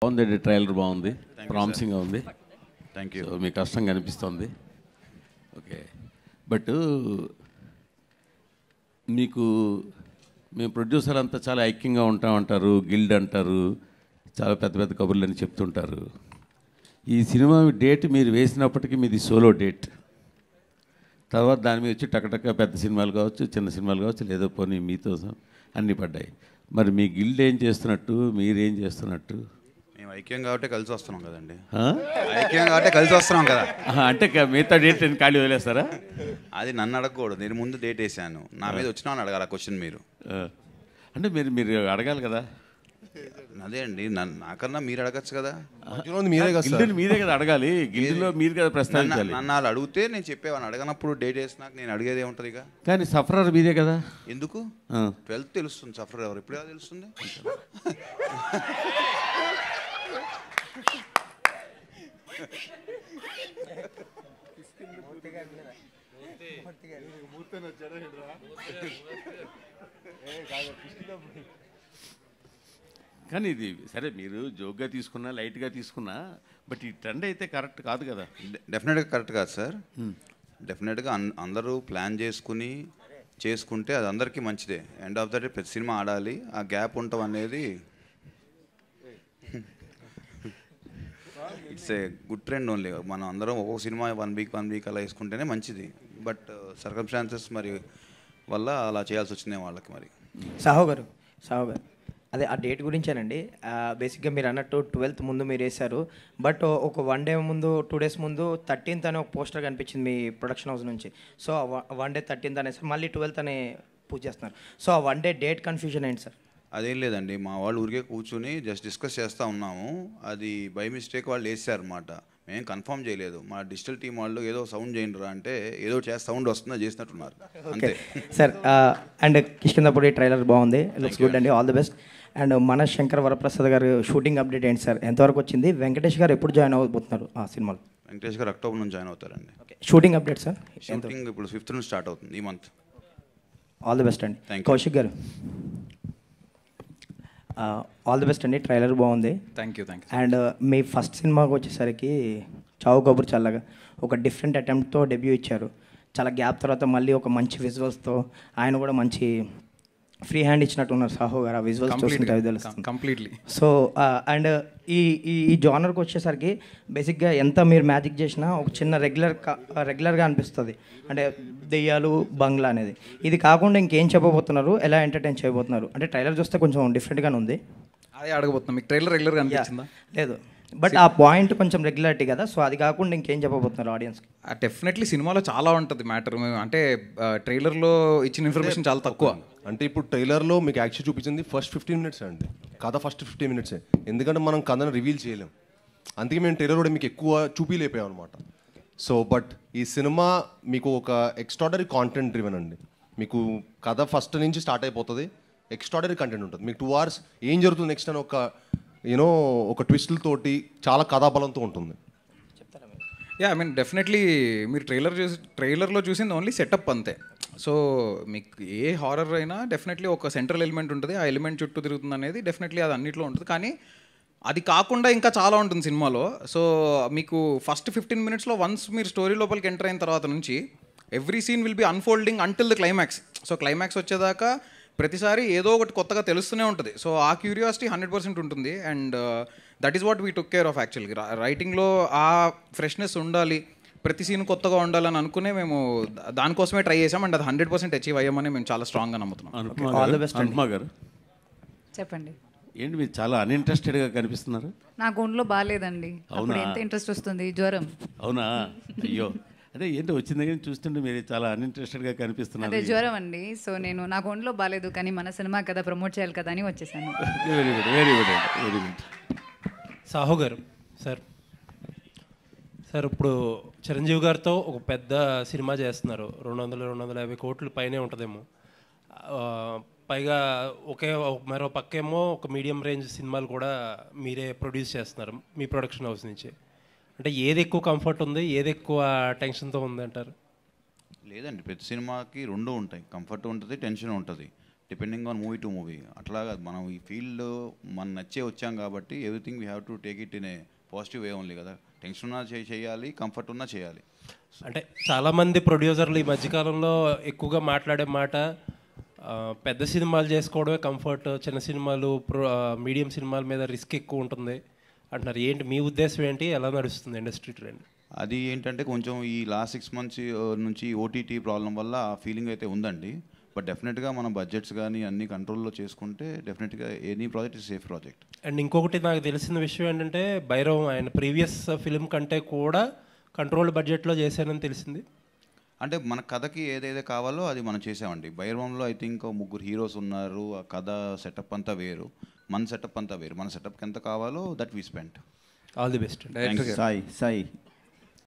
బాగుందండి, ట్రైలర్ బాగుంది, ప్రామిసింగ్గా ఉంది. Thank you. మీ కష్టం కనిపిస్తుంది. ఓకే, బట్ మీకు మేము ప్రొడ్యూసర్ అంతా చాలా ఐక్యంగా ఉంటామంటారు, గిల్డ్ అంటారు, చాలా పెద్ద పెద్ద కబుర్లు అని చెప్తుంటారు. ఈ సినిమా డేట్ మీరు వేసినప్పటికీ మీది సోలో డేట్. తర్వాత దాని మీద వచ్చి టకటక పెద్ద సినిమాలు కావచ్చు, చిన్న సినిమాలు కావచ్చు, లేదో పోనీ మీతో అన్నీ పడ్డాయి. మరి మీ గిల్డ్ ఏం చేస్తున్నట్టు, మీరేం చేస్తున్నట్టు? మేము ఐక్యం కాబట్టి కలిసి వస్తున్నాం కదండి. ఐక్యం కాబట్టి కలిసి వస్తున్నాం కదా. అంటే మిగతా డేట్ ఖాళీ వదిలేస్తారా? అది నన్ను అడగకూడదు. నేను ముందు డేట్ వేసాను, నా మీద వచ్చినా అని అడగాలి ఆ క్వశ్చన్ మీరు. అంటే మీరు అడగాలి కదా. అదే అండి, నాకన్నా మీరు అడగచ్చు కదా. మీరే కదా అడగాలి, గిల్డ్లో మీరు కదా ప్రస్తావించాలి. నన్ను వాళ్ళు అడిగితే నేను చెప్పేవాడిని, అడగనప్పుడు డేట్ వేసినాక నేను అడిగేది ఏముంటుంది ఇక. కానీ సఫరర్ మీదే కదా. ఎందుకు? 12th తెలుస్తుంది సఫరర్ ఎవరు, ఎప్పుడు ఎలా తెలుస్తుంది? కానీ ఇది సరే, మీరు జోక్గా తీసుకున్నా, లైట్గా తీసుకున్నా, బట్ ఈ ట్రెండ్ అయితే కరెక్ట్ కాదు కదా. డెఫినెట్గా కరెక్ట్ కాదు సార్. డెఫినెట్గా అందరూ ప్లాన్ చేసుకుంటే అది అందరికీ మంచిదే. ఎండ్ ఆఫ్ ద డే ప్రతి సినిమా ఆడాలి, ఆ గ్యాప్ ఉండటం అనేది it's a good trend only. మనం అందరం ఒక్కొక్క సినిమా వన్ వీక్ అలా వేసుకుంటేనే మంచిది. బట్ సర్కమ్స్టాన్సెస్ మరి వల్ల అలా చేయాల్సి వచ్చింది వాళ్ళకి. మరి సాహో గారు అదే ఆ డేట్ గురించేనండి. బేసిక్గా మీరు అన్నట్టు 12th ముందు మీరు వేశారు, బట్ ఒక 1 day ముందు 2 days ముందు 13th అనే ఒక పోస్టర్ కనిపించింది మీ ప్రొడక్షన్ హౌస్ నుంచి. సో 1 day 13th అనేసి మళ్ళీ 12th అనే పూజ చేస్తున్నారు. సో ఆ 1 day డేట్ కన్ఫ్యూజన్ ఏంటి సార్? అదేం లేదండి, మా వాళ్ళు ఊరికే కూర్చుని జస్ట్ డిస్కస్ చేస్తూ ఉన్నాము. అది బై మిస్టేక్ వాళ్ళు వేసారనమాట, మేము కన్ఫర్మ్ చేయలేదు. మా డిజిటల్ టీం వాళ్ళు ఏదో సౌండ్ చేయండిరా అంటే ఏదో సౌండ్ వస్తుందో చేసినట్టున్నారు అంతే సార్. అండ్ కిష్కిందపూడి ట్రైలర్ బాగుంది, లుక్స్ గుడ్ అండి, ఆల్ ది బెస్ట్. అండ్ మన శంకర్ వరప్రసాద్ గారు షూటింగ్ అప్డేట్ ఏంటి సార్, ఎంతవరకు వచ్చింది? వెంకటేష్ గారు ఎప్పుడు జాయిన్ అవ్వబోతున్నారు ఆ సినిమాలో? వెంకటేష్ గారు అక్టోబర్ నుంచి జాయిన్ అవుతారండి. Shooting update sir? షూటింగ్ ఇప్పుడు 5th నుంచి స్టార్ట్ అవుతుంది ఈ మంత్. ఆల్ ది బెస్ట్ అండి. కౌశిక్ గారు ఆల్ ది బెస్ట్ అండి, ట్రైలర్ బాగుంది. Thank you. And me first సినిమాకి వచ్చేసరికి చావు కబుర్ చల్లగా ఒక డిఫరెంట్ అటెంప్ట్తో డెబ్యూ ఇచ్చారు. చాలా గ్యాప్ తర్వాత మళ్ళీ ఒక మంచి విజువల్స్తో ఆయన కూడా మంచి ఫ్రీ హ్యాండ్ ఇచ్చినట్టు ఉన్నారు సాహో గారు. ఆ విజువల్స్ చూస్తుంటే అవి తెలుస్తుంది కంప్లీట్లీ. సో అండ్ ఈ జానర్కి వచ్చేసరికి బేసిక్గా ఎంత మీరు మ్యాజిక్ చేసినా ఒక చిన్న రెగ్యులర్గా అనిపిస్తుంది. అంటే దెయ్యాలు, బంగ్లా అనేది. ఇది కాకుండా ఇంకేం చెప్పబోతున్నారు, ఎలా ఎంటర్టైన్ చేయబోతున్నారు? అంటే ట్రైలర్ చూస్తే కొంచెం డిఫరెంట్గానే ఉంది. అదే అడగబోతున్నాం, మీకు ట్రైలర్ రెగ్యులర్గా అనిపించిందా? లేదు, బట్ ఆ పాయింట్ కొంచెం రెగ్యులారిటీ కదా. సో అది కాకుండా ఇంకేం చెప్పబోతున్నారు ఆడియన్స్కి? డెఫినెట్లీ సినిమాలో చాలా ఉంటుంది మ్యాటర్. అంటే ట్రైలర్లో ఇచ్చిన ఇన్ఫర్మేషన్ చాలా తక్కువ. అంటే ఇప్పుడు ట్రైలర్లో మీకు యాక్చువల్ చూపించింది ఫస్ట్ 15 minutes అండి, కథ ఫస్ట్ 15 minutes. ఎందుకంటే మనం కథను రివీల్ చేయలేం, అందుకే మేము ట్రైలర్ కూడా మీకు ఎక్కువ చూపిలేపాం అనమాట. సో బట్ ఈ సినిమా మీకు ఒక ఎక్స్ట్రాడనరీ కాంటెంట్ డ్రివెన్ అండి. మీకు కథ ఫస్ట్ నుంచి స్టార్ట్ అయిపోతుంది, ఎక్స్ట్రాడనరీ కంటెంట్ ఉంటుంది. మీకు 2 hours ఏం జరుగుతుంది నెక్స్ట్ అని ఒక ట్విస్టులతోటి చాలా కథాబలంతో ఉంటుంది. ఐ మీన్ డెఫినెట్లీ మీరు ట్రైలర్లో చూసింది ఓన్లీ సెటప్ అంతే. సో మీకు ఏ హారర్ అయినా డెఫినెట్లీ ఒక సెంట్రల్ ఎలిమెంట్ ఉంటుంది, ఆ ఎలిమెంట్ చుట్టూ తిరుగుతుంది అనేది డెఫినెట్లీ అది అన్నిట్లో ఉంటుంది. కానీ అది కాకుండా ఇంకా చాలా ఉంటుంది సినిమాలో. సో మీకు ఫస్ట్ 15 minutesలో వన్స్ మీరు స్టోరీ లోపలికి ఎంటర్ అయిన తర్వాత నుంచి every scene will be unfolding until the climax. So climax వచ్చేదాకా ప్రతిసారి ఏదో ఒకటి కొత్తగా తెలుస్తూనే ఉంటుంది. సో ఆ క్యూరియాసిటీ 100% ఉంటుంది. And that is what we took care of యాక్చువల్గా. రైటింగ్లో ఆ ఫ్రెష్నెస్ ఉండాలి, ప్రతి సీన్ కొత్తగా ఉండాలని అనుకునే మేము దానికోసమే ట్రై చేసాం. అండ్ అది 100% అచీవ్ అయ్యామని మేము చాలా స్ట్రాంగ్గా నమ్ముతున్నాం. అనుపమ గారు చెప్పండి. ఏంటి మీరు చాలా అన్ఇంట్రెస్టెడ్గా కనిపిస్తున్నారు? నాకు ఒంట్లో బాగాలేదండి. అప్పుడు ఎంత ఇంట్రెస్ట్ వస్తుంది? జ్వరం. అవునా? అయ్యో, అదే ఏంటి వచ్చిన దగ్గర చూస్తుంటే మీరు చాలా అన్ఇంట్రెస్టెడ్గా కనిపిస్తున్నారు. అదే జ్వరం అండి. సో నాకు ఒంట్లో బాగాలేదు, కానీ మన సినిమా కదా, ప్రమోట్ చేయాలి కదా అని వచ్చేసాను. Very good, very good, very good. Saaho గారు సార్ ఇప్పుడు చిరంజీవి గారితో ఒక పెద్ద సినిమా చేస్తున్నారు, 200-250 కోట్ల పైనే ఉంటుందేమో. పైగా మరో పక్కేమో ఒక మీడియం రేంజ్ సినిమాలు కూడా మీరే ప్రొడ్యూస్ చేస్తున్నారు మీ ప్రొడక్షన్ హౌస్ నుంచి. అంటే ఏది ఎక్కువ కంఫర్ట్ ఉంది, ఏది ఎక్కువ టెన్షన్తో ఉంది అంటారు? లేదండి, ప్రతి సినిమాకి 2 ఉంటాయి. కంఫర్ట్ ఉంటుంది, టెన్షన్ ఉంటుంది. Depending on movie to movie. అట్లాగా మనం ఈ ఫీల్డ్ మనం నచ్చే వచ్చాం కాబట్టి everything we have to take it in a positive way only కదా. టెన్షన్ ఉన్నా చేయాలి, కంఫర్ట్ ఉన్నా చేయాలి. అంటే చాలామంది ప్రొడ్యూసర్లు ఈ మధ్యకాలంలో ఎక్కువగా మాట్లాడే మాట పెద్ద సినిమాలు చేసుకోవడమే కంఫర్ట్, చిన్న సినిమాలు మీడియం సినిమాల మీద రిస్క్ ఎక్కువ ఉంటుంది అంటున్నారు. ఏంటి మీ ఉద్దేశం ఏంటి, ఎలా నడుస్తుంది ఇండస్ట్రీ ట్రెండ్? అది ఏంటంటే కొంచెం ఈ లాస్ట్ 6 months నుంచి ఓటీటీ ప్రాబ్లం వల్ల ఆ ఫీలింగ్ అయితే ఉందండి. బట్ డెఫినెట్గా మన బడ్జెట్స్ కానీ అన్ని కంట్రోల్లో చేసుకుంటే డెఫినెట్గా any project is safe project. And ఇంకొకటి నాకు తెలిసిన విషయం ఏంటంటే భైరవ్ ఆయన ప్రీవియస్ ఫిలిం కంటే కూడా కంట్రోల్డ్ బడ్జెట్లో చేశానని తెలిసింది. అంటే మన కథకి ఏదైతే కావాలో అది మనం చేసామండి. భైరవంలో ఐ థింక్ 3 హీరోస్ ఉన్నారు, ఆ కథ సెటప్ అంతా వేరు, మన సెటప్ అంతా వేరు. మన సెటప్కి ఎంత కావాలో that we spend. All the best. Sai